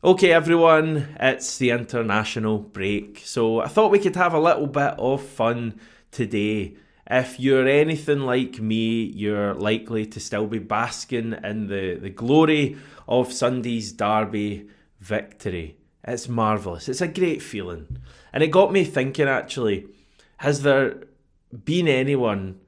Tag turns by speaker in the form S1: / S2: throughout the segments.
S1: Okay everyone, it's the international break, so I thought we could have a little bit of fun today. If you're anything like me, you're likely to still be basking in the glory of Sunday's derby victory. It's marvellous, it's a great feeling. And it got me thinking actually, has there been anyone,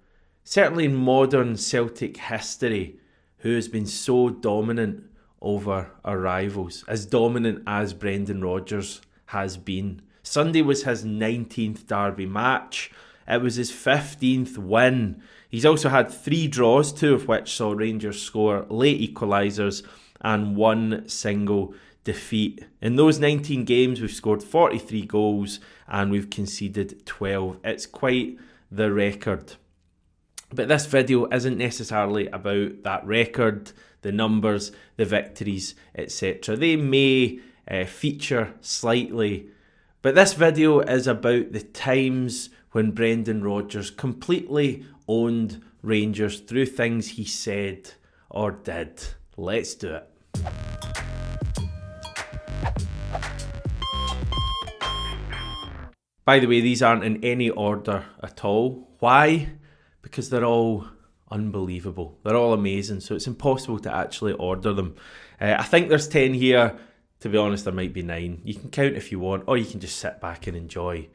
S1: certainly in modern Celtic history, who has been so dominant over our rivals, as dominant as Brendan Rodgers has been? Sunday was his 19th derby match. It was his 15th win. He's also had 3 draws, 2 of which saw Rangers score late equalisers and 1 single defeat. In those 19 games, we've scored 43 goals and we've conceded 12. It's quite the record. But this video isn't necessarily about that record, the numbers, the victories, etc. They may feature slightly, but this video is about the times when Brendan Rodgers completely owned Rangers through things he said or did. Let's do it. By the way, these aren't in any order at all. Why? Because they're all unbelievable. They're all amazing, so it's impossible to actually order them. I think there's 10 here. To be honest, there might be 9. You can count if you want, or you can just sit back and enjoy.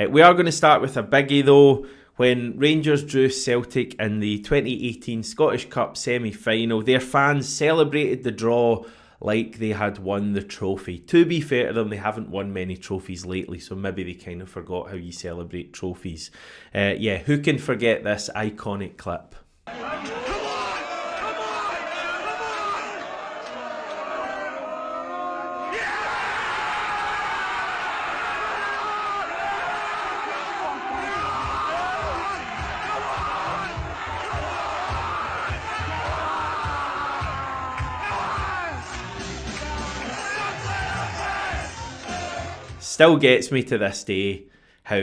S1: We are going to start with a biggie though. When Rangers drew Celtic in the 2018 Scottish Cup semi-final, their fans celebrated the draw like they had won the trophy. To be fair to them, they haven't won many trophies lately, so maybe they kind of forgot how you celebrate trophies. Who can forget this iconic clip? Still gets me to this day how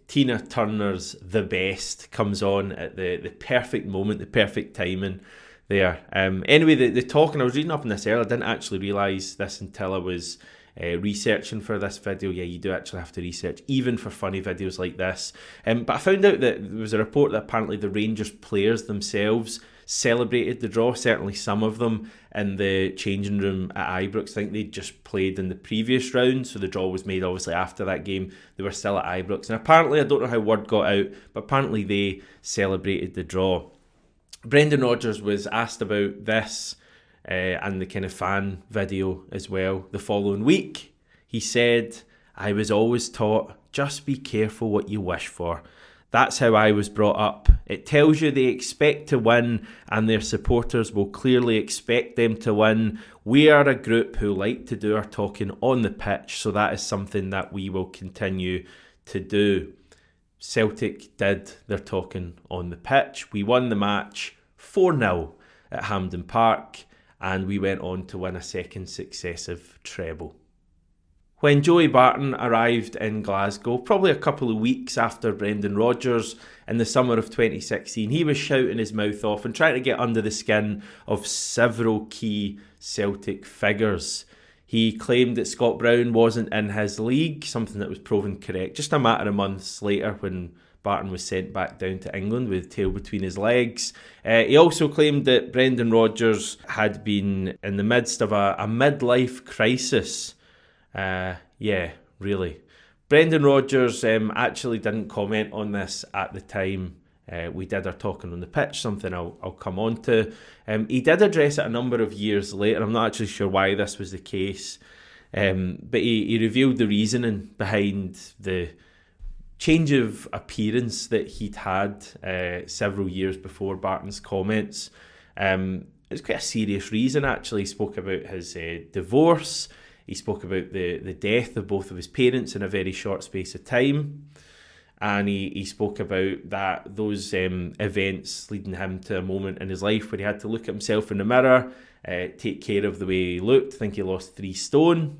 S1: Tina Turner's The Best comes on at the perfect moment, the perfect timing there. Anyway, the talking, I was reading up on this earlier, I didn't actually realise this until I was researching for this video. Yeah, you do actually have to research, even for funny videos like this. But I found out that there was a report that apparently the Rangers players themselves celebrated the draw, certainly some of them in the changing room at Ibrox. I think they'd just played in the previous round, so the draw was made obviously after that game. They were still at Ibrox, and apparently, I don't know how word got out, but apparently they celebrated the draw. Brendan Rodgers was asked about this and the kind of fan video as well the following week. He said, "I was always taught, just be careful what you wish for. That's how I was brought up. It tells you they expect to win and their supporters will clearly expect them to win. We are a group who like to do our talking on the pitch, so that is something that we will continue to do." Celtic did their talking on the pitch. We won the match 4-0 at Hampden Park, and we went on to win a second successive treble. When Joey Barton arrived in Glasgow, probably a couple of weeks after Brendan Rodgers in the summer of 2016, he was shouting his mouth off and trying to get under the skin of several key Celtic figures. He claimed that Scott Brown wasn't in his league, something that was proven correct just a matter of months later when Barton was sent back down to England with tail between his legs. He also claimed that Brendan Rodgers had been in the midst of a midlife crisis. Really. Brendan Rodgers actually didn't comment on this at the time. We did our talking on the pitch, something I'll come on to. He did address it a number of years later. I'm not actually sure why this was the case. But he revealed the reasoning behind the change of appearance that he'd had several years before Barton's comments. It's quite a serious reason, actually. He spoke about his divorce. He spoke about the death of both of his parents in a very short space of time. And he spoke about those events leading him to a moment in his life where he had to look at himself in the mirror, take care of the way he looked. I think he lost 3 stone.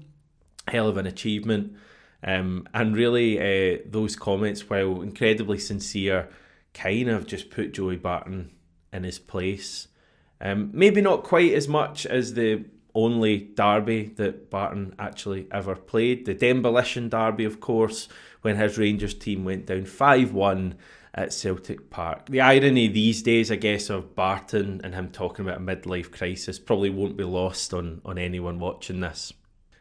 S1: Hell of an achievement. And really, those comments, while incredibly sincere, kind of just put Joey Barton in his place. Maybe not quite as much as the only derby that Barton actually ever played. The Demolition Derby, of course, when his Rangers team went down 5-1 at Celtic Park. The irony these days, I guess, of Barton and him talking about a midlife crisis probably won't be lost on anyone watching this.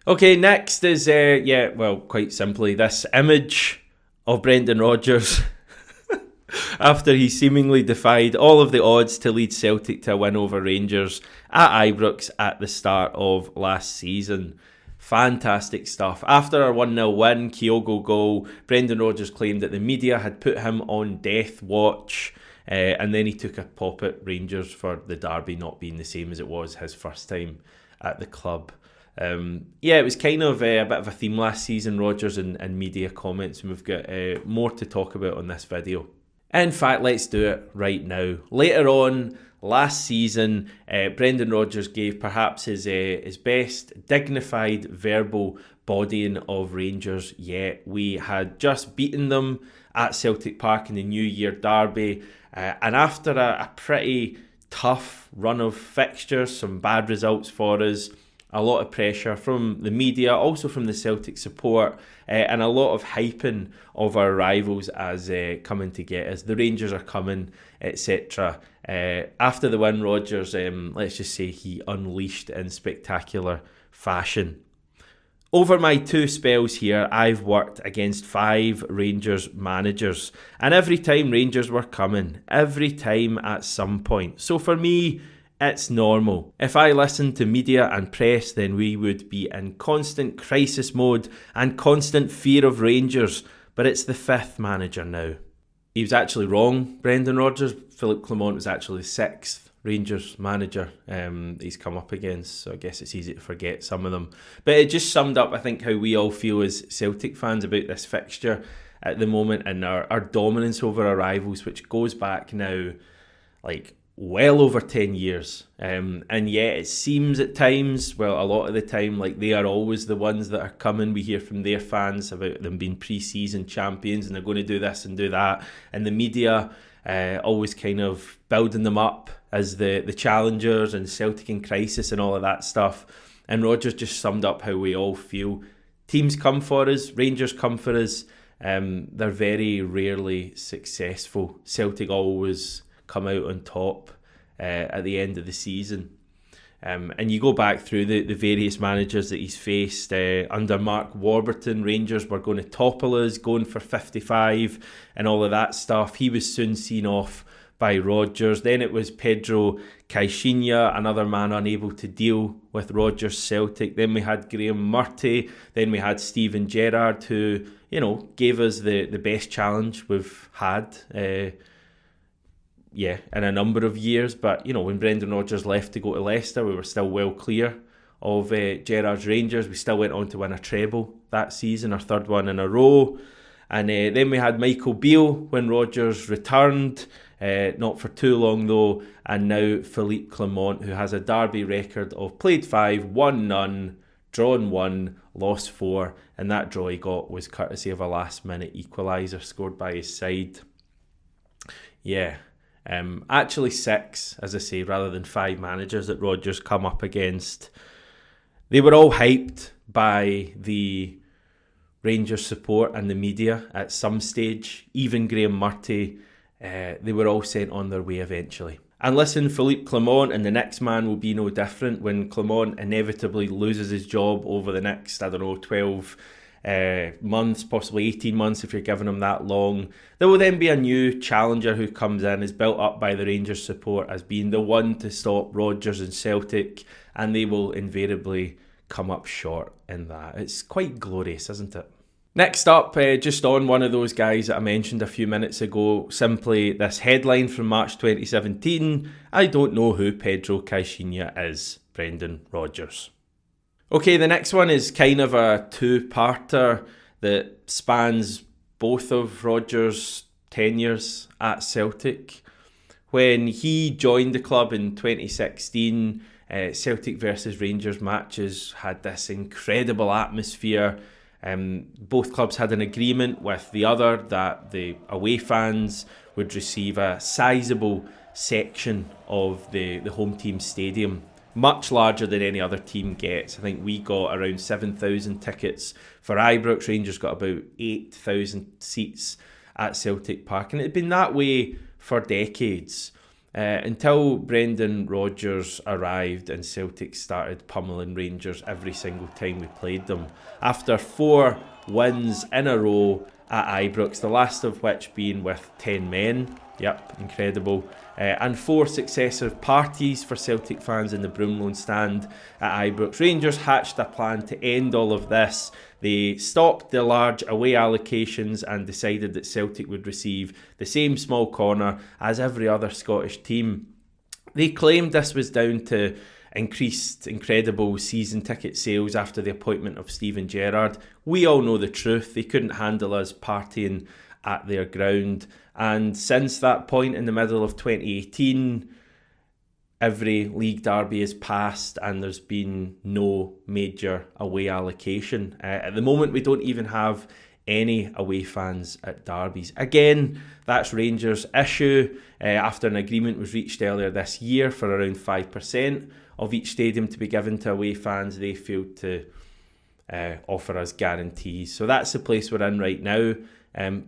S1: Okay, next is, quite simply, this image of Brendan Rodgers after he seemingly defied all of the odds to lead Celtic to a win over Rangers at Ibrox at the start of last season. Fantastic stuff. After our 1-0 win, Kyogo goal, Brendan Rodgers claimed that the media had put him on death watch, and then he took a pop at Rangers for the derby not being the same as it was his first time at the club. It was kind of a bit of a theme last season, Rodgers and media comments, and we've got more to talk about on this video. In fact, let's do it right now. Later on last season, Brendan Rodgers gave perhaps his best dignified verbal bodying of Rangers yet. We had just beaten them at Celtic Park in the New Year derby, and after a pretty tough run of fixtures, some bad results for us, a lot of pressure from the media, also from the Celtic support, and a lot of hyping of our rivals as coming to get us. The Rangers are coming, etc. After the win, Rodgers, let's just say he unleashed in spectacular fashion. Over my 2 spells here, I've worked against 5 Rangers managers, and every time Rangers were coming, every time at some point. So for me, it's normal. If I listened to media and press, then we would be in constant crisis mode and constant fear of Rangers. But it's the 5th manager now. He was actually wrong, Brendan Rodgers. Philippe Clement was actually the 6th Rangers manager he's come up against. So I guess it's easy to forget some of them. But it just summed up, I think, how we all feel as Celtic fans about this fixture at the moment and our dominance over our rivals, which goes back now, like, well over 10 years, and yet it seems at times, well, a lot of the time, like they are always the ones that are coming. We hear from their fans about them being pre-season champions and they're going to do this and do that, and the media always kind of building them up as the challengers and Celtic in crisis and all of that stuff. And Rodgers just summed up how we all feel. Teams come for us, Rangers come for us, they're very rarely successful. Celtic always come out on top at the end of the season. And you go back through the various managers that he's faced. Under Mark Warburton, Rangers were going to topple us, going for 55 and all of that stuff. He was soon seen off by Rodgers. Then it was Pedro Caixinha, another man unable to deal with Rodgers Celtic. Then we had Graham Murty. Then we had Steven Gerrard, who, gave us the best challenge we've had in a number of years. But, when Brendan Rodgers left to go to Leicester, we were still well clear of Gerrard's Rangers. We still went on to win a treble that season, our 3rd one in a row. And then we had Michael Beale when Rodgers returned, not for too long though. And now Philippe Clement, who has a derby record of played 5, won none, drawn 1, lost 4. And that draw he got was courtesy of a last-minute equaliser scored by his side. Actually 6, as I say, rather than 5 managers that Rodgers come up against. They were all hyped by the Rangers support and the media at some stage. Even Graham Murty, they were all sent on their way eventually. And listen, Philippe Clement and the next man will be no different when Clement inevitably loses his job over the next, 12 months, possibly 18 months if you're giving him that long. There will then be a new challenger who comes in, is built up by the Rangers support as being the one to stop Rodgers and Celtic, and they will invariably come up short in that. It's quite glorious, isn't it? Next up, just on one of those guys that I mentioned a few minutes ago, simply this headline from March 2017, I don't know who Pedro Caixinha is, Brendan Rodgers. Okay, the next one is kind of a 2-parter that spans both of Rodgers' tenures at Celtic. When he joined the club in 2016, Celtic versus Rangers matches had this incredible atmosphere. Both clubs had an agreement with the other that the away fans would receive a sizable section of the home team stadium. much larger than any other team gets. I think we got around 7,000 tickets for Ibrox. Rangers got about 8,000 seats at Celtic Park, and it had been that way for decades. Until Brendan Rodgers arrived and Celtic started pummeling Rangers every single time we played them. After 4 wins in a row at Ibrox, the last of which being with 10 men. Yep, incredible. And 4 successive parties for Celtic fans in the Broomloan stand at Ibrox. Rangers hatched a plan to end all of this. They stopped the large away allocations and decided that Celtic would receive the same small corner as every other Scottish team. They claimed this was down to increased incredible season ticket sales after the appointment of Steven Gerrard. We all know the truth. They couldn't handle us partying at their ground. And since that point in the middle of 2018, every league derby is passed and there's been no major away allocation. At the moment, we don't even have any away fans at derbies. Again, that's Rangers' issue. After an agreement was reached earlier this year for around 5% of each stadium to be given to away fans, they failed to offer us guarantees. So that's the place we're in right now.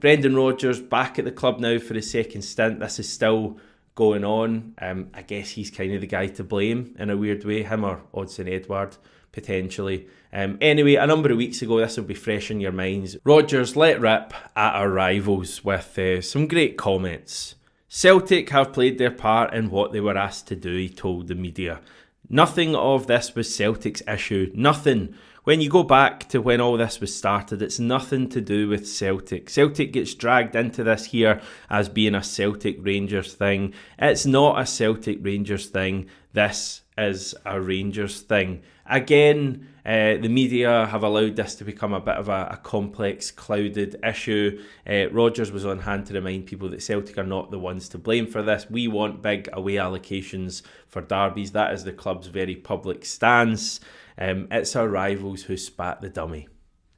S1: Brendan Rodgers back at the club now for his second stint. This is still going on. I guess he's kind of the guy to blame in a weird way, him or Odsonne Edouard potentially. Anyway, a number of weeks ago, this will be fresh in your minds, Rodgers let rip at our rivals with some great comments. Celtic have played their part in what they were asked to do, he told the media. Nothing of this was Celtic's issue. Nothing. When you go back to when all this was started, it's nothing to do with Celtic. Celtic gets dragged into this here as being a Celtic Rangers thing. It's not a Celtic Rangers thing. This is a Rangers thing. Again, the media have allowed this to become a bit of a complex, clouded issue. Rodgers was on hand to remind people that Celtic are not the ones to blame for this. We want big away allocations for derbies. That is the club's very public stance. It's our rivals who spat the dummy.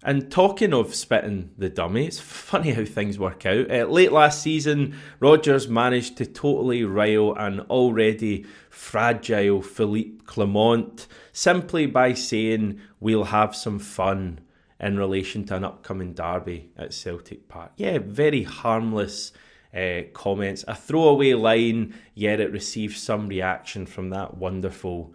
S1: And talking of spitting the dummy, it's funny how things work out. Late last season, Rodgers managed to totally rile an already fragile Philippe Clement simply by saying we'll have some fun in relation to an upcoming derby at Celtic Park. Yeah, very harmless comments. A throwaway line, yet it received some reaction from that wonderful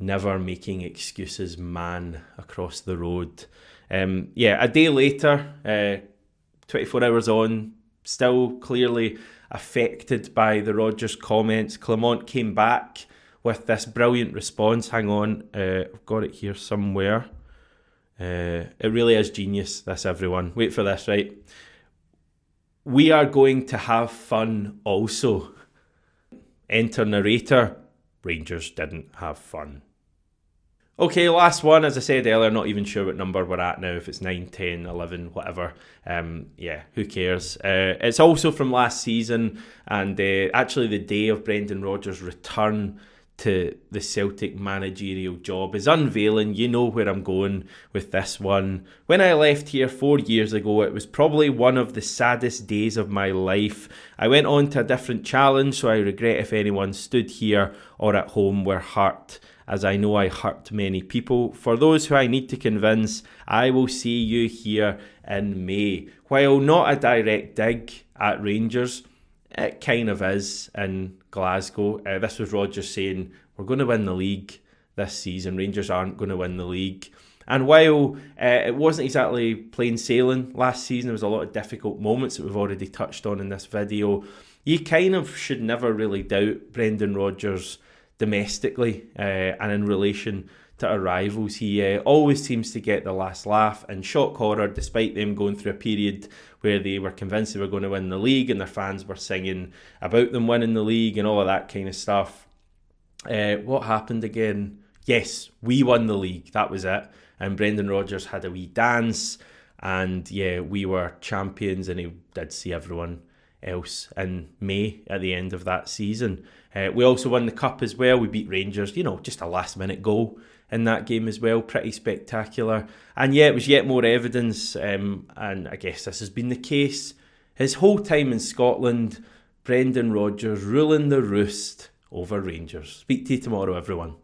S1: never making excuses man across the road. A day later, 24 hours on, still clearly affected by the Rodgers comments, Clement came back with this brilliant response. Hang on, I've got it here somewhere. It really is genius, this, everyone. Wait for this, right? We are going to have fun also. Enter narrator. Rangers didn't have fun. Okay, last one. As I said earlier, not even sure what number we're at now, if it's 9, 10, 11, whatever. Who cares? It's also from last season, and actually the day of Brendan Rodgers' return to the Celtic managerial job is unveiling. You know where I'm going with this one. When I left here 4 years ago, it was probably one of the saddest days of my life. I went on to a different challenge, so I regret if anyone stood here or at home were hurt, as I know I hurt many people. For those who I need to convince, I will see you here in May. While not a direct dig at Rangers, it kind of is in Glasgow. This was Rodgers saying, we're going to win the league this season. Rangers aren't going to win the league. And while it wasn't exactly plain sailing last season, there was a lot of difficult moments that we've already touched on in this video, you kind of should never really doubt Brendan Rodgers domestically and in relation to our rivals. He always seems to get the last laugh, and shock horror, despite them going through a period where they were convinced they were going to win the league and their fans were singing about them winning the league and all of that kind of stuff. What happened again? Yes, we won the league. That was it. And Brendan Rodgers had a wee dance, and we were champions, and he did see everyone else in May at the end of that season. We also won the cup as well. We beat Rangers, just a last minute goal in that game as well. Pretty spectacular. And it was yet more evidence, and I guess this has been the case his whole time in Scotland. Brendan Rodgers ruling the roost over Rangers. Speak to you tomorrow, everyone.